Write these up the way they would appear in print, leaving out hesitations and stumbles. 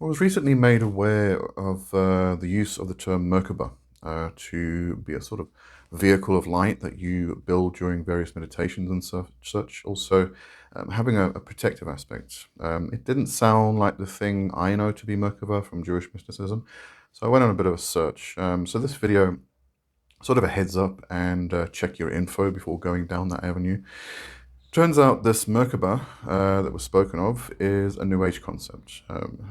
I was recently made aware of the use of the term Merkabah to be a sort of vehicle of light that you build during various meditations and such. Also, having a protective aspect. It didn't sound like the thing I know to be Merkabah from Jewish mysticism, so I went on a bit of a search. So this video, sort of a heads up and check your info before going down that avenue. Turns out this Merkabah that was spoken of is a New Age concept,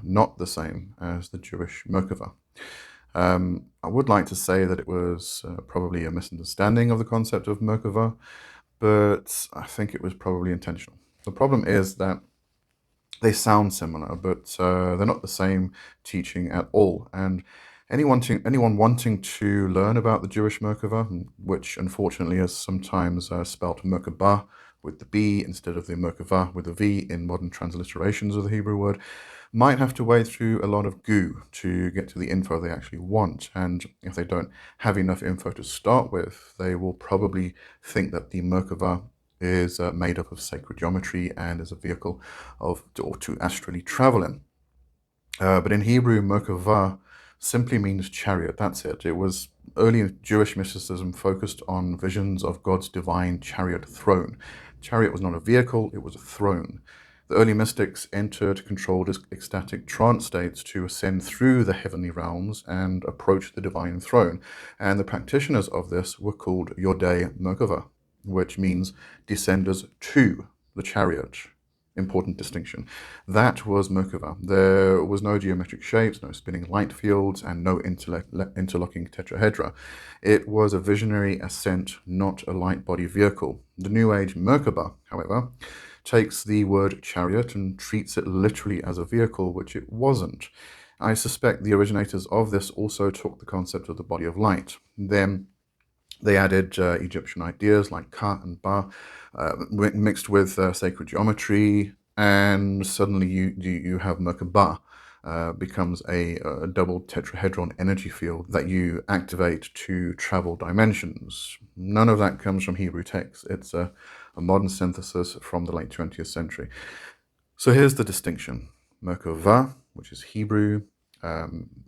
not the same as the Jewish Merkavah. I would like to say that it was probably a misunderstanding of the concept of Merkavah, but I think it was probably intentional. The problem is that they sound similar, but they're not the same teaching at all. And anyone wanting to learn about the Jewish Merkavah, which unfortunately is sometimes spelt Merkabah with the B instead of the Merkavah with the V in modern transliterations of the Hebrew word, might have to wade through a lot of goo to get to the info they actually want. And if they don't have enough info to start with, they will probably think that the Merkavah is made up of sacred geometry and is a vehicle to astrally travel in. But in Hebrew, Merkavah simply means chariot. That's it. It was early Jewish mysticism focused on visions of God's divine chariot throne. Chariot was not a vehicle, it was a throne. The early mystics entered controlled ecstatic trance states to ascend through the heavenly realms and approach the divine throne. And the practitioners of this were called Yodei Merkavah, which means descenders to the chariot. Important distinction. That was Merkavah. There was no geometric shapes, no spinning light fields, and no interlocking tetrahedra. It was a visionary ascent, not a light body vehicle. The New Age Merkabah, however, takes the word chariot and treats it literally as a vehicle, which it wasn't. I suspect the originators of this also took the concept of the body of light. Then they added Egyptian ideas like Ka and Ba, mixed with sacred geometry, and suddenly you have Merkabah. Becomes a double tetrahedron energy field that you activate to travel dimensions. None of that comes from Hebrew texts. It's a modern synthesis from the late 20th century. So here's the distinction. Merkavah, which is Hebrew,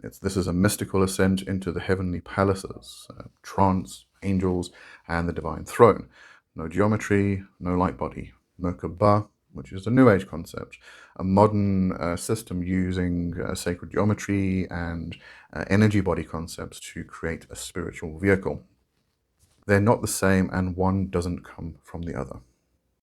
this is a mystical ascent into the heavenly palaces, trance, angels, and the divine throne. No geometry, no light body. Merkabah, which is a New Age concept, a modern system using sacred geometry and energy body concepts to create a spiritual vehicle. They're not the same, and one doesn't come from the other.